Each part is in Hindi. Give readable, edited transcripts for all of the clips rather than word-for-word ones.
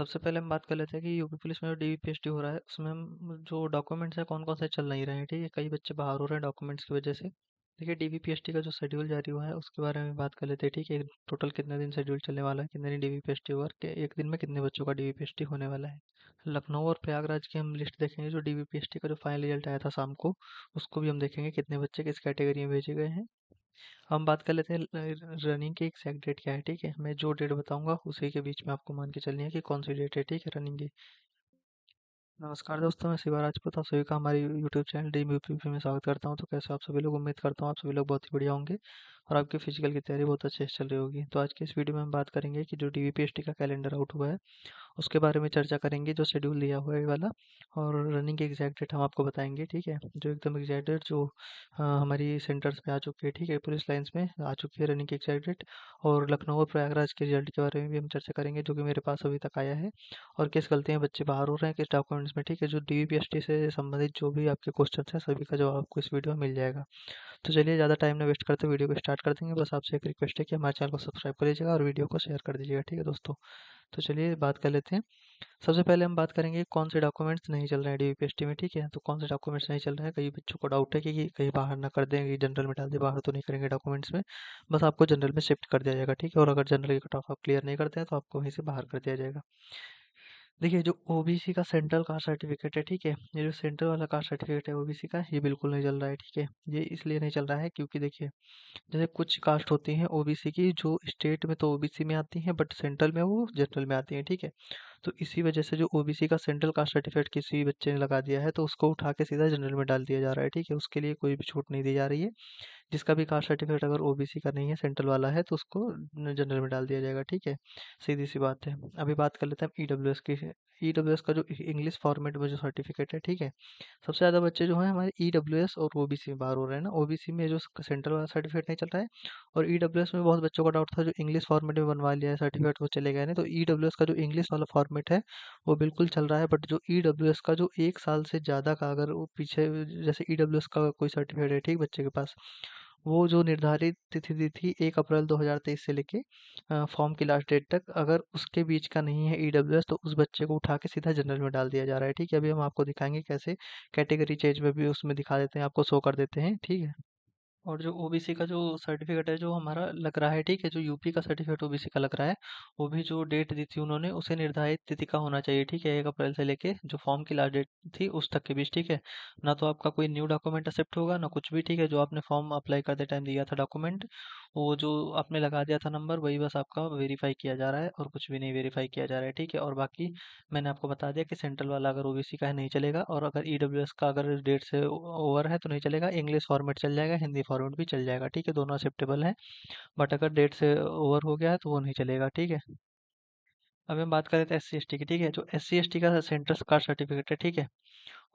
सबसे पहले हम बात कर लेते हैं कि यूपी पुलिस में जो डीवीपीएसटी हो रहा है उसमें हम जो डॉक्यूमेंट्स हैं कौन कौन से चल नहीं रहे हैं। ठीक है, कई बच्चे बाहर हो रहे हैं डॉक्यूमेंट्स की वजह से। देखिए, डीवीपीएसटी का जो शेड्यूल जारी हुआ है उसके बारे में बात कर लेते हैं। ठीक है, टोटल कितने दिन शेड्यूल चलने वाला है, कितने दिन डीवीपीएसटी होगा, एक दिन में कितने बच्चों का डीवीपीएसटी होने वाला है। लखनऊ और प्रयागराज की हम लिस्ट देखेंगे। जो डीवीपीएसटी का जो फाइनल रिजल्ट आया था शाम को, उसको भी हम देखेंगे कितने बच्चे किस कैटेगरी में भेजे गए हैं। हम बात कर लेते हैं रनिंग की एग्जैक्ट डेट क्या है। ठीक है, मैं जो डेट बताऊंगा उसी के बीच में आपको मान के चलनी है कि कौन सी डेट है। ठीक है, रनिंग की। नमस्कार दोस्तों, मैं शिवा राजपूत आप सभी का हमारे यूट्यूब चैनल डी यूपी में स्वागत करता हूं। तो कैसे आप सभी लोग, उम्मीद करता हूं आप सभी लोग बहुत ही बढ़िया होंगे और आपकी फिजिकल की तैयारी बहुत अच्छे से चल रही होगी। तो आज के इस वीडियो में हम बात करेंगे कि जो डीवीपीएसटी का कैलेंडर आउट हुआ है उसके बारे में चर्चा करेंगे, जो शेड्यूल दिया हुआ है ये वाला। और रनिंग की एग्जैक्ट डेट हम आपको बताएंगे। ठीक है, जो एकदम एग्जैक्ट डेट जो हमारी सेंटर्स पे आ चुकी है। ठीक है, पुलिस लाइंस में आ चुकी है रनिंग की एग्जैक्ट डेट। और लखनऊ और प्रयागराज के रिजल्ट के बारे में भी हम चर्चा करेंगे, जो कि मेरे पास अभी तक आया है। और किस गलतियां बच्चे बाहर हो रहे हैं किस डॉक्यूमेंट्स में। ठीक है, जो डीवीपीएसटी से संबंधित जो भी आपके क्वेश्चन हैं सभी का जवाब आपको इस वीडियो में मिल जाएगा। तो चलिए, ज़्यादा टाइम ना वेस्ट करते वीडियो को स्टार्ट कर देंगे। बस आपसे एक रिक्वेस्ट है कि हमारे चैनल को सब्सक्राइब कर लीजिएगा और वीडियो को शेयर कर दीजिएगा। ठीक है दोस्तों, तो चलिए बात कर लेते हैं। सबसे पहले हम बात करेंगे कौन से डॉक्यूमेंट्स नहीं चल रहे हैं डीवीपीएसटी में। ठीक है, तो कौन से डॉक्यूमेंट्स नहीं चल रहे हैं। कई बच्चों को डाउट है कि कहीं बाहर ना कर दें, कि जनरल में डाल दें। बाहर तो नहीं करेंगे डॉक्यूमेंट्स में, बस आपको जनरल में शिफ्ट कर दिया जाएगा। ठीक है, और अगर जनरल की कट ऑफ आप क्लियर नहीं करते हैं तो आपको वहीं से बाहर कर दिया जाएगा। देखिए, जो ओबीसी का सेंट्रल कास्ट सर्टिफिकेट है। ठीक है, ये जो सेंट्रल वाला कास्ट सर्टिफिकेट है ओबीसी का, ये बिल्कुल नहीं चल रहा है। ठीक है, ये इसलिए नहीं चल रहा है क्योंकि देखिए, जैसे कुछ कास्ट होती हैं ओबीसी की जो स्टेट में तो ओबीसी में आती हैं बट सेंट्रल में वो जनरल में आती हैं। ठीक है, तो इसी वजह से जो ओबीसी का सेंट्रल कास्ट सर्टिफिकेट किसी बच्चे ने लगा दिया है तो उसको उठा के सीधा जनरल में डाल दिया जा रहा है। ठीक है, उसके लिए कोई भी छूट नहीं दी जा रही है। जिसका भी कास्ट सर्टिफिकेट अगर ओबीसी का नहीं है, सेंट्रल वाला है, तो उसको जनरल में डाल दिया जाएगा। ठीक है, सीधी सी बात है। अभी बात कर लेते हैं ईडब्ल्यूएस की। ईडब्ल्यूएस का जो इंग्लिश फॉर्मेट में जो सर्टिफिकेट है। ठीक है, सबसे ज़्यादा बच्चे जो हैं हमारे ईडब्ल्यूएस और ओबीसी में बाहर हो रहे हैं ना। ओबीसी में जो सेंट्रल वाला सर्टिफिकेट नहीं चल रहा है, और ईडब्ल्यूएस में बहुत बच्चों का डाउट था जो इंग्लिश फॉर्मेट में बनवा लिया है सर्टिफिकेट वो चले गए नहीं। तो ईडब्ल्यूएस का जो इंग्लिश वाला फॉर्मेट है वो बिल्कुल चल रहा है। बट जो ईडब्ल्यूएस का जो 1 साल से ज़्यादा का अगर वो पीछे, जैसे ईडब्ल्यूएस का कोई सर्टिफिकेट है ठीक बच्चे के पास, वो जो निर्धारित तिथि दी थी 1 अप्रैल 2023 से लेके फॉर्म की लास्ट डेट तक, अगर उसके बीच का नहीं है ईडब्ल्यूएस तो उस बच्चे को उठा के सीधा जनरल में डाल दिया जा रहा है। ठीक है, अभी हम आपको दिखाएंगे कैसे कैटेगरी चेंज में भी उसमें दिखा देते हैं, आपको शो कर देते हैं। ठीक है, और जो ओबीसी का जो सर्टिफिकेट है जो हमारा लग रहा है। ठीक है, जो यूपी का सर्टिफिकेट ओबीसी का लग रहा है, वो भी जो डेट दी थी उन्होंने उसे निर्धारित तिथि का होना चाहिए। ठीक है, 1 अप्रैल से लेके जो फॉर्म की लास्ट डेट थी उस तक के बीच। ठीक है, ना तो आपका कोई न्यू डॉक्यूमेंट एक्सेप्ट होगा ना कुछ भी। ठीक है, जो आपने फॉर्म अप्लाई करते टाइम दिया था डॉक्यूमेंट, वो जो आपने लगा दिया था नंबर, वही बस आपका वेरीफाई किया जा रहा है और कुछ भी नहीं वेरीफाई किया जा रहा है। ठीक है, और बाकी मैंने आपको बता दिया कि सेंट्रल वाला अगर ओबीसी का है नहीं चलेगा, और अगर ईडब्ल्यूएस का अगर डेट से ओवर है तो नहीं चलेगा। इंग्लिश फॉर्मेट चल जाएगा, हिंदी फॉर्मेट भी चल जाएगा। ठीक है, दोनों एक्सेप्टेबल है। बट अगर डेट से ओवर हो गया है तो वो नहीं चलेगा। ठीक है, अब हम बात कर रहे थे एस सी एस टी की। ठीक है, जो एस सी एस टी का सेंट्रल कास्ट सर्टिफिकेट है। ठीक है,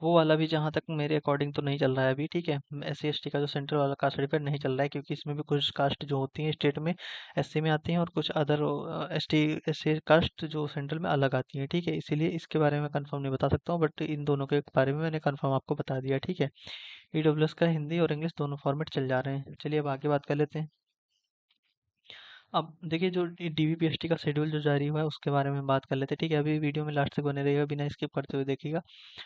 वो वाला भी जहाँ तक मेरे अकॉर्डिंग तो नहीं चल रहा है अभी। ठीक है, एस सी एस टी का जो सेंट्रल वाला कास्ट सर्टिफिकेट नहीं चल रहा है क्योंकि इसमें भी कुछ कास्ट जो होती हैं स्टेट में एससी में आती हैं और कुछ अदर एस सी कास्ट जो सेंट्रल में अलग आती हैं। ठीक है, इसीलिए इसके बारे में कंफर्म नहीं बता सकता हूँ, बट इन दोनों के बारे में मैंने कंफर्म आपको बता दिया। ठीक है, ईडब्ल्यूएस का हिंदी और इंग्लिश दोनों फॉर्मेट चल जा रहे हैं। चलिए अब आगे बात कर लेते हैं। अब देखिए, जो डीवीपीएसटी का शेड्यूल जो जारी हुआ है उसके बारे में बात कर लेते हैं। ठीक है, अभी वीडियो में लास्ट तक बने रहिएगा, बिना स्किप करते हुए देखिएगा,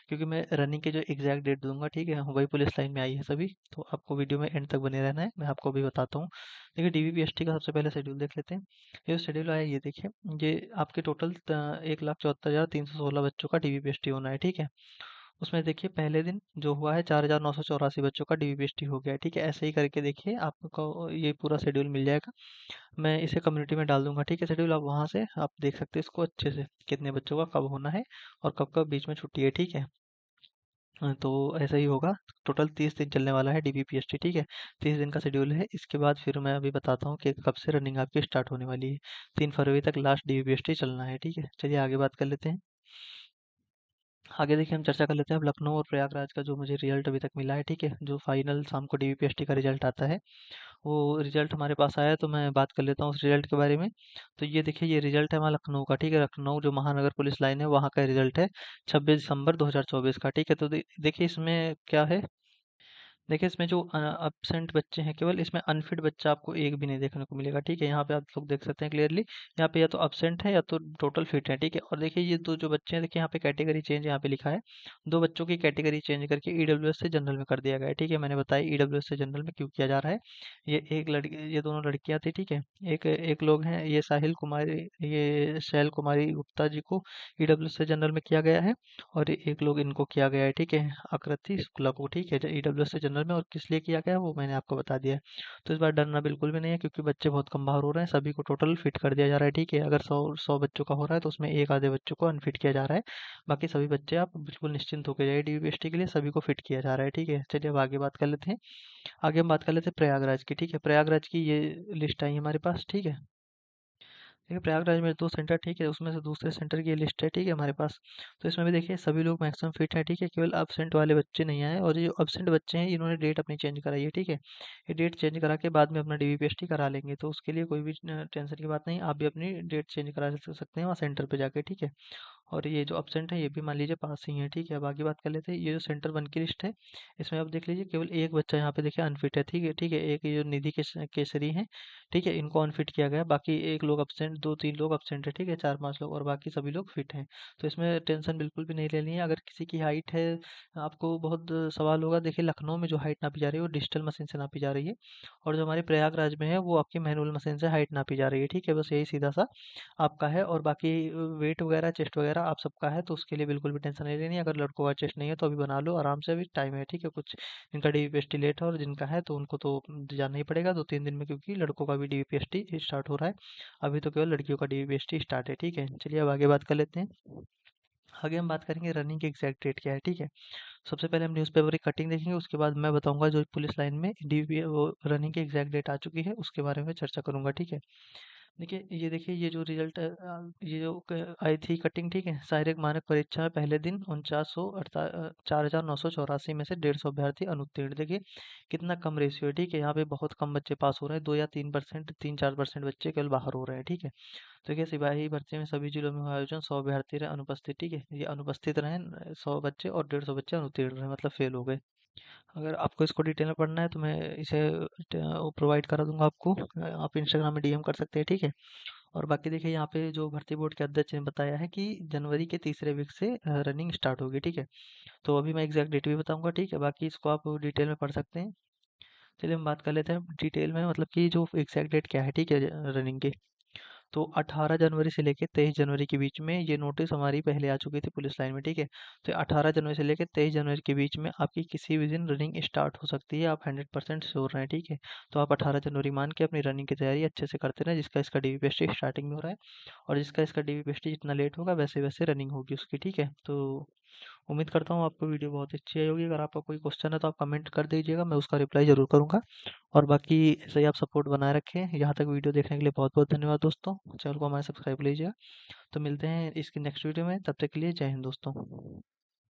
क्योंकि मैं रनिंग के जो एग्जैक्ट डेट दूंगा। ठीक है, वही पुलिस लाइन में आई है सभी, तो आपको वीडियो में एंड तक बने रहना है। मैं आपको अभी बताता हूँ। देखिए, डीवीपीएसटी का सबसे पहले शेड्यूल देख लेते हैं। ये जो शेड्यूल आया ये देखिए, ये आपके टोटल 1,74,316 बच्चों का डीवीपीएसटी होना है। ठीक है, उसमें देखिए पहले दिन जो हुआ है 4,984 बच्चों का डीवीपीएसटी हो गया है। ठीक है, ऐसे ही करके देखिए आपको ये पूरा शेड्यूल मिल जाएगा। मैं इसे कम्युनिटी में डाल दूंगा। ठीक है, शेड्यूल आप वहाँ से आप देख सकते हैं इसको अच्छे से, कितने बच्चों का कब होना है और कब कब बीच में छुट्टी है। ठीक है, तो ऐसा ही होगा। टोटल 30 दिन चलने वाला है डीवीपीएसटी। ठीक है, 30 दिन का शेड्यूल है। इसके बाद फिर मैं अभी बताता हूँ कि कब से रनिंग आपकी स्टार्ट होने वाली है। 3 फरवरी तक लास्ट डीवीपीएसटी चलना है। ठीक है, चलिए आगे बात कर लेते हैं। आगे देखिए, हम चर्चा कर लेते हैं अब लखनऊ और प्रयागराज का जो मुझे रिजल्ट अभी तक मिला है। ठीक है, जो फाइनल शाम को डीवीपीएसटी का रिजल्ट आता है, वो रिजल्ट हमारे पास आया है, तो मैं बात कर लेता हूँ उस रिजल्ट के बारे में। तो ये देखिए, ये रिजल्ट है हमारा लखनऊ का। ठीक है, लखनऊ जो महानगर पुलिस लाइन है वहाँ का रिजल्ट है 26 दिसंबर 2024 का। ठीक है, तो देखिए इसमें क्या है। देखिए इसमें जो अब्सेंट बच्चे हैं केवल, इसमें अनफिट बच्चा आपको एक भी नहीं देखने को मिलेगा, ठीक है। यहाँ पे आप लोग देख सकते हैं क्लियरली, यहाँ पे या तो अब्सेंट है या तो टोटल फिट है, ठीक है। और देखिए ये दो जो बच्चे हैं, देखिए यहाँ पे कैटेगरी चेंज यहाँ पे लिखा है, दो बच्चों की कैटेगरी चेंज करके ईडब्ल्यूएस से जनरल में कर दिया गया है, ठीक है। मैंने बताया ईडब्ल्यूएस से जनरल में क्यों किया जा रहा है। ये एक लड़की, ये दोनों लड़कियां थी, ठीक है। एक एक लोग हैं, ये साहिल कुमारी, ये शैल कुमारी गुप्ता जी को ईडब्ल्यूएस से जनरल में किया गया है, और एक लोग इनको किया गया है, ठीक है, आकृति शुक्ला को, ठीक है, ईडब्ल्यूएस से जनरल में। और किस लिए किया गया है वो मैंने आपको बता दिया है। तो इस बार डरना बिल्कुल भी नहीं है, क्योंकि बच्चे बहुत कम बाहर हो रहे हैं, सभी को टोटल फिट कर दिया जा रहा है, ठीक है। अगर 100 बच्चों का हो रहा है तो उसमें एक आधे बच्चों को अनफिट किया जा रहा है, बाकी सभी बच्चे आप बिल्कुल निश्चिंत होकर जाइए, डीवीपीएसटी के लिए सभी को फिट किया जा रहा है, ठीक है। चलिए अब आगे बात कर लेते हैं। आगे हम बात कर लेते हैं प्रयागराज की, ठीक है। प्रयागराज की ये लिस्ट आई हमारे पास, ठीक है। देखिए प्रयागराज में 2 सेंटर, ठीक है, उसमें से दूसरे सेंटर की ये लिस्ट है, ठीक है, हमारे पास। तो इसमें भी देखिए सभी लोग मैक्सिमम फिट हैं, ठीक है, केवल अब्सेंट वाले बच्चे नहीं आए, और ये जो अब्सेंट बच्चे हैं इन्होंने डेट अपनी चेंज कराई है, ठीक है। ये डेट चेंज करा के बाद में अपना डीवीपीएसटी करा लेंगे, तो उसके लिए कोई भी टेंशन की बात नहीं, आप भी अपनी डेट चेंज करा सकते हैं वहाँ सेंटर पे जाके, ठीक है। और ये जो एब्सेंट है ये भी मान लीजिए पास ही है, ठीक है। अब आगे बात कर लेते हैं, ये जो सेंटर 1 की लिस्ट है, इसमें आप देख लीजिए केवल एक बच्चा यहाँ पे देखिए अनफिट है, ठीक है, ठीक है। एक ये जो निधि केसरी है, ठीक है, इनको अनफिट किया गया है। बाकी एक लोग एब्सेंट, 2-3 लोग एब्सेंट है, ठीक है, 4-5 लोग, और बाकी सभी लोग फिट हैं। तो इसमें टेंशन बिल्कुल भी नहीं लेनी है। अगर किसी की हाइट है, आपको बहुत सवाल होगा, देखिए लखनऊ में जो हाइट नापी जा रही है वो डिजिटल मशीन से नापी जा रही है, और जो हमारे प्रयागराज में है वो आपकी मैनुअल मशीन से हाइट नापी जा रही है, ठीक है। बस यही सीधा सा आपका है, और बाकी वेट वगैरह चेस्ट वगैरह आप सबका है, तो उसके लिए बिल्कुल भी टेंशन नहीं लेनी है। अगर लड़कों का चेस्ट नहीं है तो अभी बना लो आराम से, अभी टाइम है, ठीक है। कुछ इनका डीवीपीएसटी लेट है, और जिनका है तो उनको तो जाना ही पड़ेगा 2-3 दिन में, क्योंकि लड़कों का भी डीवीपीएसटी स्टार्ट हो रहा है। अभी तो केवल लड़कियों का डीवीपीएसटी स्टार्ट है, ठीक है। चलिए अब आगे बात कर लेते हैं। आगे हम बात करेंगे रनिंग की एग्जैक्ट डेट क्या है, ठीक है। सबसे पहले हम न्यूज़पेपर की कटिंग देखेंगे, उसके बाद मैं बताऊंगा जो पुलिस लाइन में डीवी वो रनिंग की एग्जैक्ट डेट आ चुकी है उसके बारे में चर्चा करूंगा, ठीक है। देखिए ये देखिए ये जो रिजल्ट है, ये जो आई थी कटिंग, ठीक है। शारीरिक मानक परीक्षा में पहले दिन 4,984 में से 150 अभ्यर्थी अनुत्तीर्ण, देखिए कितना कम रेशियो है, ठीक है। यहाँ पे बहुत कम बच्चे पास हो रहे हैं, 2 या 3%, 3-4% बच्चे केवल बाहर हो रहे हैं, ठीक है। तो देखिए सिपाही भर्ती में सभी जिलों में हुआ आयोजन, 100 अभ्यर्थी रहे अनुपस्थित, ठीक है। ये अनुपस्थित रहे 100 बच्चे, और 150 बच्चे अनुत्तीर्ण रहे, मतलब फेल हो गए। अगर आपको इसको डिटेल में पढ़ना है तो मैं इसे प्रोवाइड करा दूंगा आपको, आप इंस्टाग्राम में डीएम कर सकते हैं, ठीक है। और बाकी देखिए यहाँ पे जो भर्ती बोर्ड के अध्यक्ष ने बताया है कि जनवरी के तीसरे वीक से रनिंग स्टार्ट होगी, ठीक है। तो अभी मैं एग्जैक्ट डेट भी बताऊंगा, ठीक है, बाकी इसको आप डिटेल में पढ़ सकते हैं। चलिए हम बात कर लेते हैं डिटेल में, मतलब कि जो एग्जैक्ट डेट क्या है, ठीक है, रनिंग की। तो 18 जनवरी से लेके 23 जनवरी के बीच में ये नोटिस हमारी पहले आ चुकी थी पुलिस लाइन में, ठीक है। तो 18 जनवरी से लेके 23 जनवरी के बीच में आपकी किसी भी दिन रनिंग स्टार्ट हो सकती है, आप 100% श्योर रहें, ठीक है। तो आप 18 जनवरी मान के अपनी रनिंग की तैयारी अच्छे से करते रहें, जिसका इसका डीवीपीएसटी स्टार्टिंग में हो रहा है, और जिसका इसका डीवीपीएसटी जितना लेट होगा वैसे वैसे रनिंग होगी उसकी, ठीक है। तो उम्मीद करता हूँ आपको वीडियो बहुत अच्छी आई होगी। अगर आपका कोई क्वेश्चन है तो आप कमेंट कर दीजिएगा, मैं उसका रिप्लाई ज़रूर करूँगा। और बाकी ऐसे ही आप सपोर्ट बनाए रखें। यहाँ तक वीडियो देखने के लिए बहुत बहुत धन्यवाद दोस्तों। चैनल को हमारे सब्सक्राइब लीजिएगा। तो मिलते हैं इसकी नेक्स्ट वीडियो में, तब तक के लिए जय हिंद दोस्तों।